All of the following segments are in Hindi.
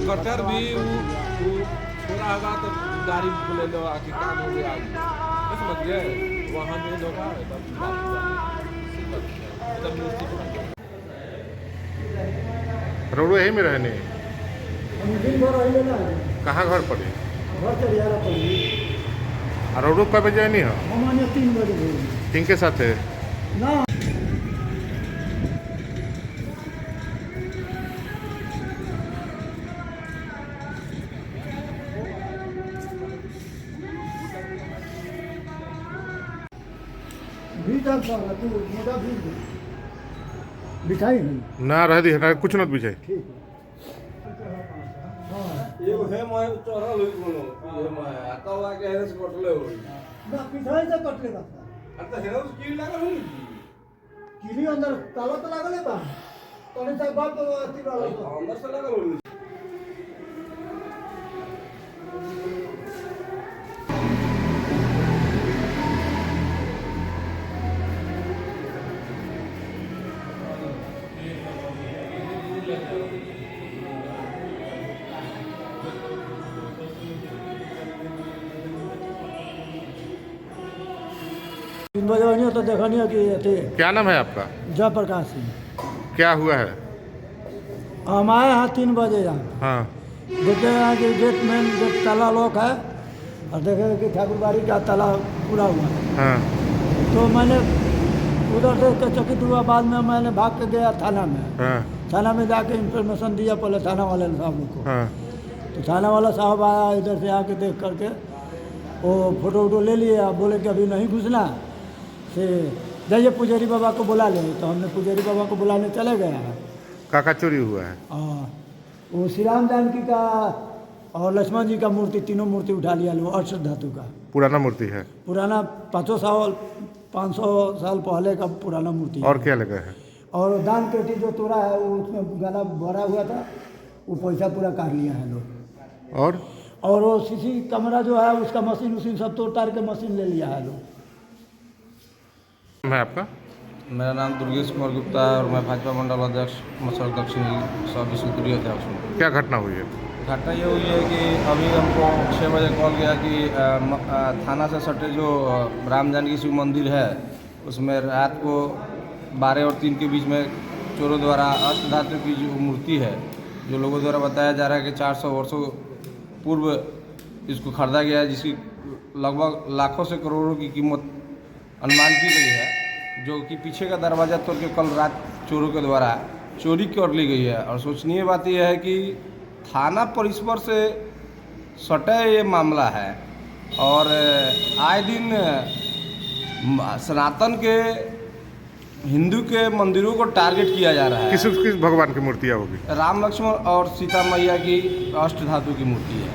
कटर भी वो थोड़ा होगा तो गाड़ी बोले लो आके काम हो गया समझ गए वहाँ नहीं होगा तब मूर्ति रोडो यही में रहने दिन भर रही ना कहाँ घर पड़े घर चढ़ जा रहा और रोडो कब बजे नहीं है हम आने 3 बजे किन के साथ है ना भी तक तू मोटा भी बिठाई नहीं ना रह दी कुछ न बिछाई ठीक ये है मैं चढ़ल हुई कोनो ये मैं आता हुआ के हेरस कटले हुई ना पिछाई से कटले बा आता हेरस कील लागल हुई कीली अंदर ताला तो लागले बा तने से बात तो अति वाला अंदर से लागल हुई तीन बजे वही तो देखनी है कि थे क्या नाम है आपका जयप्रकाश सिंह क्या हुआ है हम आए हैं 3 बजे यहाँ हाँ देखे हैं कि गेट मेन गेट ताला लॉक है और देखे कि ठाकुरबाड़ी का ताला पूरा हुआ है हाँ तो मैंने उधर देख के चकित हुआ बाद में मैंने भाग के गया थाना में हाँ थाना में जाके इंफॉर्मेशन दिया पहले थाना वाले साहब लोग को हाँ तो थाना वाला साहब आया इधर से आके देख करके वो फोटो वोटो ले लिए अब बोले कि अभी नहीं घुसना से जाइए पुजारी बाबा को बुला ले तो हमने पुजारी बाबा को बुलाने चले गए हैं काका चोरी हुआ है वो श्री राम जानकी का और लक्ष्मण जी का मूर्ति तीनों मूर्ति उठा लिया लो अर्ष धातु का पुराना मूर्ति है पुराना 500 साल पहले का पुराना मूर्ति और क्या लगा है और दान पेटी जो तोड़ा है वो उसमें गला भरा हुआ था वो पैसा पूरा काट लिया है लोग और वो सीसी कैमरा जो है उसका मशीन उसीन सब तोड़ तार के मशीन ले लिया है लोग है आपका मेरा नाम दुर्गेश कुमार गुप्ता है और मैं भाजपा मंडल अध्यक्ष मसर दक्षिण सब विश्वस्तरीय अध्यक्ष हूँ। क्या घटना हुई है घटना ये हुई है कि अभी हमको 6 बजे कॉल गया कि थाना से सटे जो राम जानकी शिव मंदिर है उसमें रात को 12 और 3 के बीच में चोरों द्वारा अष्ट धातु की जो मूर्ति है जो लोगों द्वारा बताया जा रहा है कि 400 वर्षों पूर्व इसको खरीदा गया है जिसकी लगभग लाखों से करोड़ों की कीमत अनुमान की गई है जो कि पीछे का दरवाज़ा तोड़ के कल रात चोरों के द्वारा चोरी कर ली गई है। और सोचनीय बात यह है कि थाना परिसर से सटा ये मामला है और आए दिन सनातन के हिंदू के मंदिरों को टारगेट किया जा रहा है। किस भगवान की मूर्तियाँ होगी राम लक्ष्मण और सीता मैया की अष्ट धातु की मूर्ति है।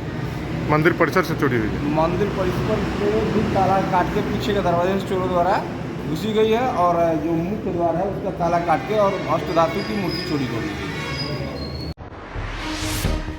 मंदिर परिसर से चोरी हुई है मंदिर परिसर से भी ताला काट के पीछे के दरवाजे से चोरों द्वारा घुसी गई है और जो मुख्य द्वार है उसका ताला काट के और अष्ट धातु की मूर्ति चोरी कर ली गई।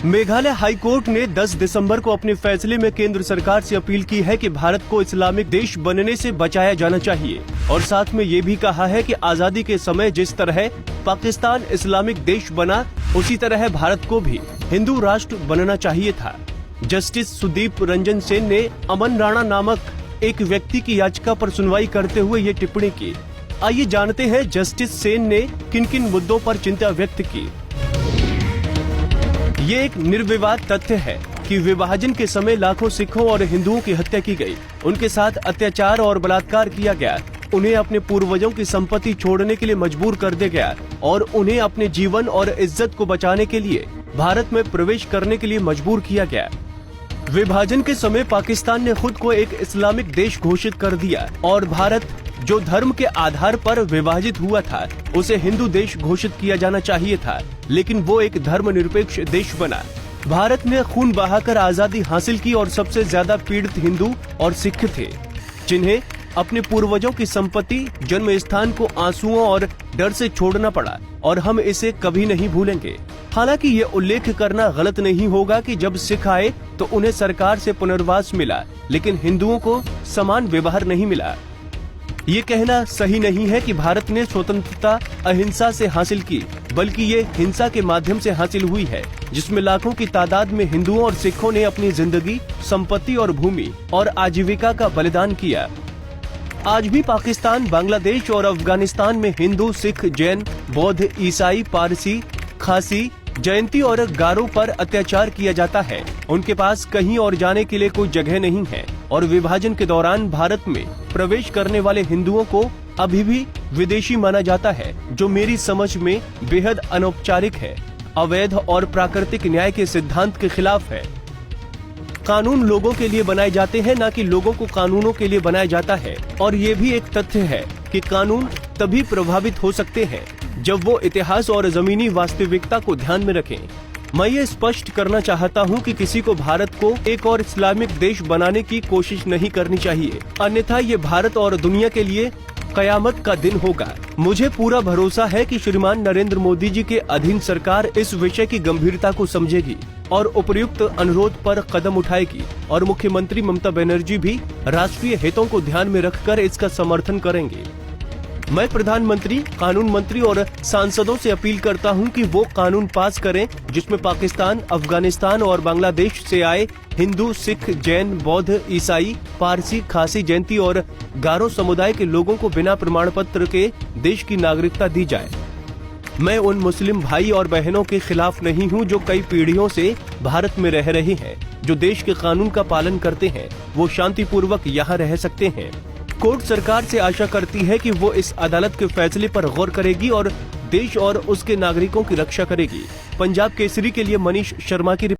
मेघालय हाई कोर्ट ने 10 दिसंबर को अपने फैसले में केंद्र सरकार से अपील की है कि भारत को इस्लामिक देश बनने से बचाया जाना चाहिए और साथ में ये भी कहा है कि आजादी के समय जिस तरह पाकिस्तान इस्लामिक देश बना उसी तरह भारत को भी हिंदू राष्ट्र बनना चाहिए था। जस्टिस सुदीप रंजन सेन ने अमन राणा नामक एक व्यक्ति की याचिका पर सुनवाई करते हुए ये टिप्पणी की। आइए जानते हैं जस्टिस सेन ने किन किन मुद्दों पर चिंता व्यक्त की। ये एक निर्विवाद तथ्य है कि विभाजन के समय लाखों सिखों और हिंदुओं की हत्या की गई, उनके साथ अत्याचार और बलात्कार किया गया, उन्हें अपने पूर्वजों की संपत्ति छोड़ने के लिए मजबूर कर दिया गया और उन्हें अपने जीवन और इज्जत को बचाने के लिए भारत में प्रवेश करने के लिए मजबूर किया गया। विभाजन के समय पाकिस्तान ने खुद को एक इस्लामिक देश घोषित कर दिया और भारत जो धर्म के आधार पर विभाजित हुआ था उसे हिंदू देश घोषित किया जाना चाहिए था, लेकिन वो एक धर्मनिरपेक्ष देश बना। भारत ने खून बहाकर आजादी हासिल की और सबसे ज्यादा पीड़ित हिंदू और सिख थे, जिन्हें अपने पूर्वजों की संपत्ति जन्म स्थान को आंसुओं और डर से छोड़ना पड़ा और हम इसे कभी नहीं भूलेंगे। हालांकि ये उल्लेख करना गलत नहीं होगा कि जब सिख आए तो उन्हें सरकार से पुनर्वास मिला, लेकिन हिंदुओं को समान व्यवहार नहीं मिला। ये कहना सही नहीं है कि भारत ने स्वतंत्रता अहिंसा से हासिल की, बल्कि ये हिंसा के माध्यम से हासिल हुई है, जिसमें लाखों की तादाद में हिंदुओं और सिखों ने अपनी जिंदगी, संपत्ति और भूमि और आजीविका का बलिदान किया। आज भी पाकिस्तान, बांग्लादेश और अफगानिस्तान में हिंदू, सिख, जैन, बौद्ध, ईसाई, पारसी, खासी, जयंती और गारो पर अत्याचार किया जाता है। उनके पास कहीं और जाने के लिए कोई जगह नहीं है और विभाजन के दौरान भारत में प्रवेश करने वाले हिंदुओं को अभी भी विदेशी माना जाता है, जो मेरी समझ में बेहद अनौपचारिक है, अवैध और प्राकृतिक न्याय के सिद्धांत के खिलाफ है। कानून लोगों के लिए बनाए जाते हैं, न कि लोगों को कानूनों के लिए बनाया जाता है। और ये भी एक तथ्य है कि कानून तभी प्रभावित हो सकते हैं जब वो इतिहास और जमीनी वास्तविकता को ध्यान में रखें। मैं ये स्पष्ट करना चाहता हूँ कि किसी को भारत को एक और इस्लामिक देश बनाने की कोशिश नहीं करनी चाहिए, अन्यथा ये भारत और दुनिया के लिए कयामत का दिन होगा। मुझे पूरा भरोसा है कि श्रीमान नरेंद्र मोदी जी के अधीन सरकार इस विषय की गंभीरता को समझेगी और उपयुक्त अनुरोध पर कदम उठाएगी और मुख्यमंत्री ममता बनर्जी भी राष्ट्रीय हितों को ध्यान में रखकर इसका समर्थन करेंगे। मैं प्रधानमंत्री, कानून मंत्री और सांसदों से अपील करता हूं कि वो कानून पास करें जिसमें पाकिस्तान, अफगानिस्तान और बांग्लादेश से आए हिंदू, सिख, जैन, बौद्ध, ईसाई, पारसी, खासी, जयंती और गारो समुदाय के लोगों को बिना प्रमाण पत्र के देश की नागरिकता दी जाए। मैं उन मुस्लिम भाई और बहनों के खिलाफ नहीं हूं जो कई पीढ़ियों से भारत में रह रहे हैं, जो देश के कानून का पालन करते हैं। वो शांतिपूर्वक यहाँ रह सकते हैं। कोर्ट सरकार से आशा करती है कि वो इस अदालत के फैसले पर गौर करेगी और देश और उसके नागरिकों की रक्षा करेगी। पंजाब केसरी के लिए मनीष शर्मा की